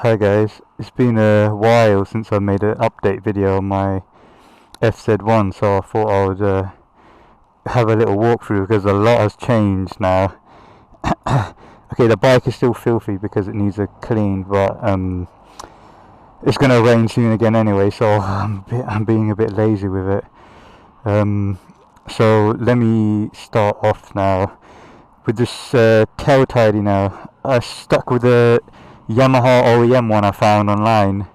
Hi guys, it's been a while since I made an update video on my FZ1, so I thought I would have a little walkthrough because a lot has changed now. Okay, the bike is still filthy because it needs a clean, but it's going to rain soon again anyway, so I'm being a bit lazy with it. So let me start off now with this tail tidy now. I stuck with the Yamaha OEM one I found online.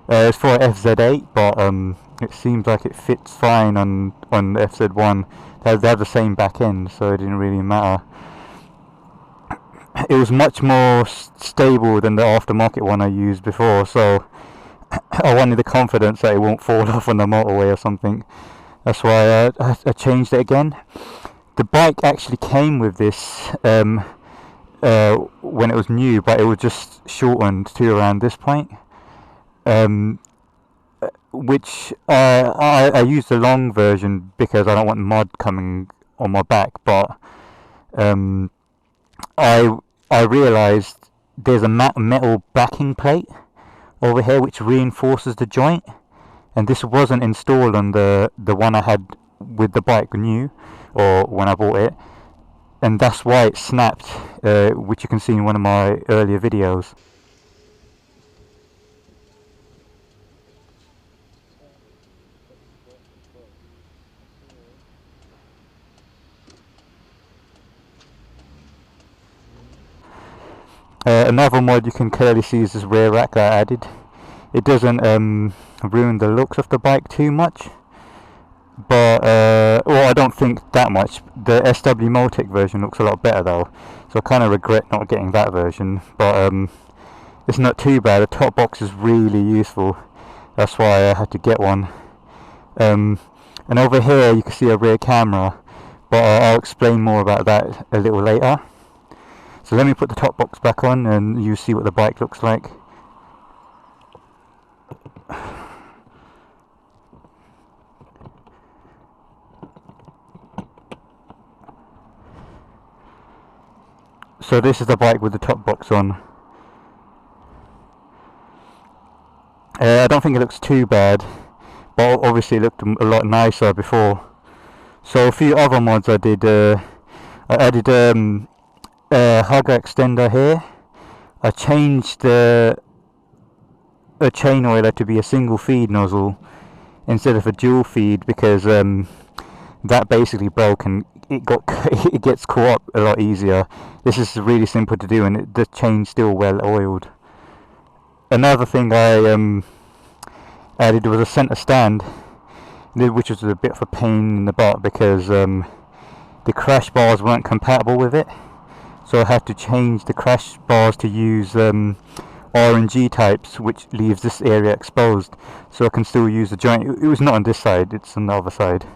It's for FZ8, but it seems like it fits fine on the FZ1. They have the same back end, so it didn't really matter. It was much more stable than the aftermarket one I used before, so I wanted the confidence that it won't fall off on the motorway or something. That's why I changed it again. The bike actually came with this when it was new, but it was just shortened to around this point, which I used the long version because I don't want mud coming on my back, but I realized there's a metal backing plate over here which reinforces the joint, and this wasn't installed on the one I had with the bike new, or when I bought it, and that's why it snapped, which you can see in one of my earlier videos. Another mod you can clearly see is this rear rack that I added. It doesn't ruin the looks of the bike too much, but well, I don't think that much. The SW Motech version looks a lot better though, so I kind of regret not getting that version, but it's not too bad. The top box is really useful, that's why I had to get one. And over here you can see a rear camera, but I'll explain more about that a little later. So let me put the top box back on and you see what the bike looks like. So this is the bike with the top box on. I don't think it looks too bad, but obviously it looked a lot nicer before. So a few other mods I did. I added hugger extender here. I changed the chain oiler to be a single feed nozzle instead of a dual feed because that basically broke and it gets caught up a lot easier. This is really simple to do, and the chain's still well oiled. Another thing I added was a center stand, which was a bit of a pain in the butt because the crash bars weren't compatible with it, so I had to change the crash bars to use R&G types, which leaves this area exposed, so I can still use the joint. It was not on this side, it's on the other side,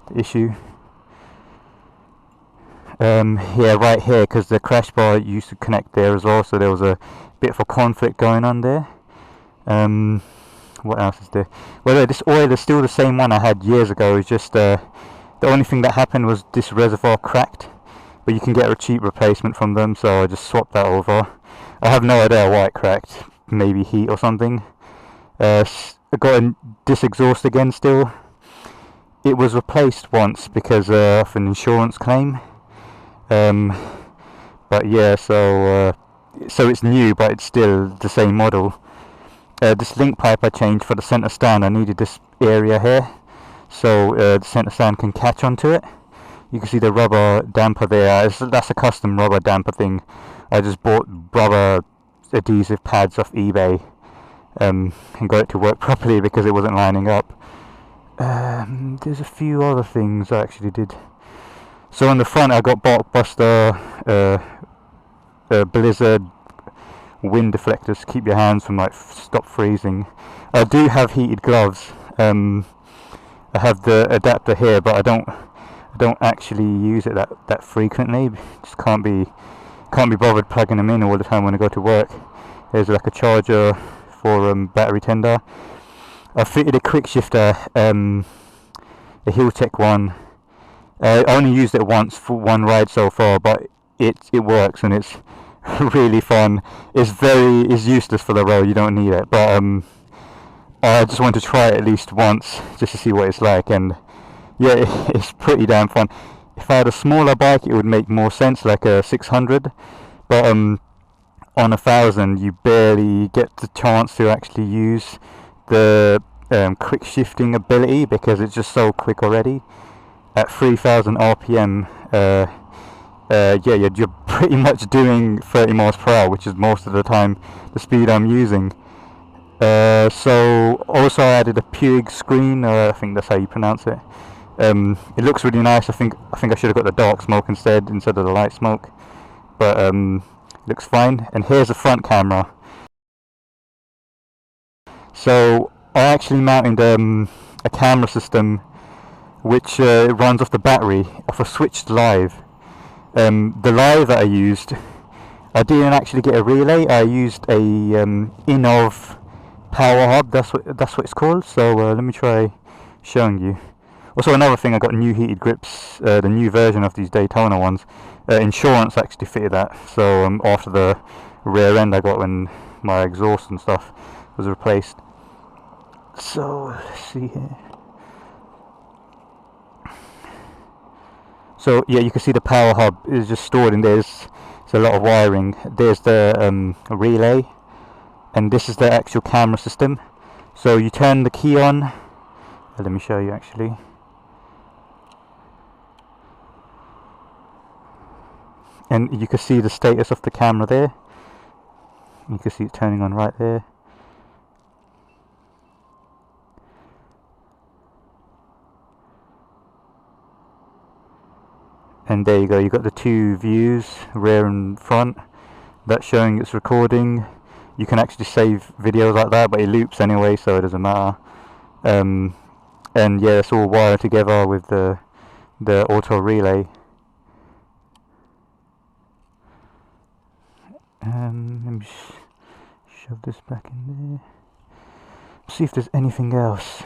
the issue. Yeah, right here, because the crash bar used to connect there as well, so there was a bit of a conflict going on there. What else is there? Well, this oil is still the same one I had years ago. It's just the only thing that happened was this reservoir cracked, but you can get a cheap replacement from them, so I just swapped that over. I have no idea why it cracked, maybe heat or something. I got this exhaust again still. It was replaced once because of an insurance claim. But yeah, so it's new, but it's still the same model. This link pipe I changed for the center stand. I needed this area here, so the center stand can catch onto it. You can see the rubber damper there. That's a custom rubber damper thing. I just bought rubber adhesive pads off eBay and got it to work properly because it wasn't lining up. There's a few other things I actually did. So on the front I got Barkbuster Blizzard wind deflectors to keep your hands from stop freezing. I do have heated gloves. I have the adapter here, but I don't actually use it that frequently. Just can't be bothered plugging them in all the time when I go to work. There's like a charger for battery tender. I fitted a quick shifter, a Healtech one. I only used it once for one ride so far, but it works, and it's really fun. It's useless for the road, you don't need it, but I just want to try it at least once just to see what it's like, and yeah, it's pretty damn fun. If I had a smaller bike, it would make more sense, like a 600, but on a 1000 you barely get the chance to actually use the quick shifting ability, because it's just so quick already. At 3000 RPM, yeah, you're pretty much doing 30 miles per hour, which is most of the time the speed I'm using. So also I added a Puig screen, I think that's how you pronounce it. It looks really nice. I think I should have got the dark smoke instead of the light smoke, but it looks fine. And here's the front camera. So I actually mounted a camera system which runs off the battery off a switched live. The live that I used, I didn't actually get a relay. I used a Inovv Power Hub. That's what it's called. So let me try showing you. Also, another thing, I got new heated grips, the new version of these Daytona ones. Insurance actually fitted that. So after the rear end I got when my exhaust and stuff was replaced. So let's see here. So yeah, you can see the power hub is just stored in there. There's a lot of wiring. There's the relay, and this is the actual camera system. So you turn the key on. Let me show you actually. And you can see the status of the camera there. You can see it turning on right there. And there you go, you got the two views, rear and front. That's showing it's recording. You can actually save videos like that, but it loops anyway, so it doesn't matter. And yeah, it's all wired together with the auto relay. Let me shove this back in there. See if there's anything else.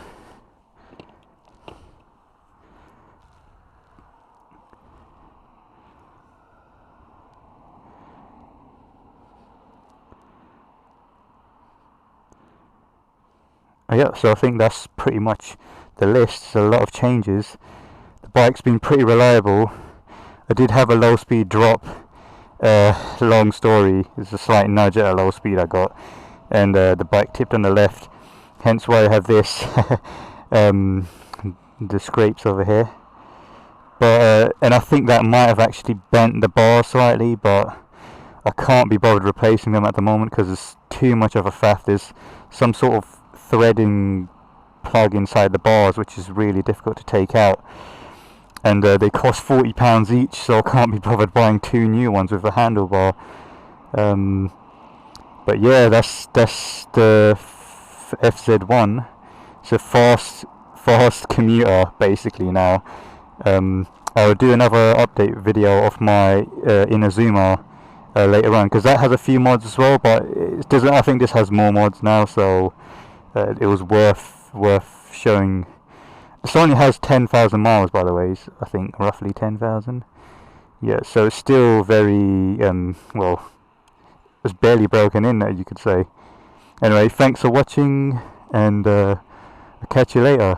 Yeah, so I think that's pretty much the list. There's a lot of changes. The bike's been pretty reliable. I did have a low speed drop. Long story. It's a slight nudge at a low speed I got, and the bike tipped on the left. Hence why I have this the scrapes over here. But and I think that might have actually bent the bar slightly, but I can't be bothered replacing them at the moment because it's too much of a faff. There's some sort of threading plug inside the bars which is really difficult to take out, and they cost £40 each, so I can't be bothered buying two new ones with a handlebar. But yeah, that's the FZ1. It's a fast commuter basically now. I'll do another update video of my Inazuma later on, because that has a few mods as well, but it doesn't. I think this has more mods now, so it was worth showing. This only has 10,000 miles, by the way. I think roughly 10,000. Yeah, so it's still very well. It's barely broken in, you could say. Anyway, thanks for watching, and I'll catch you later.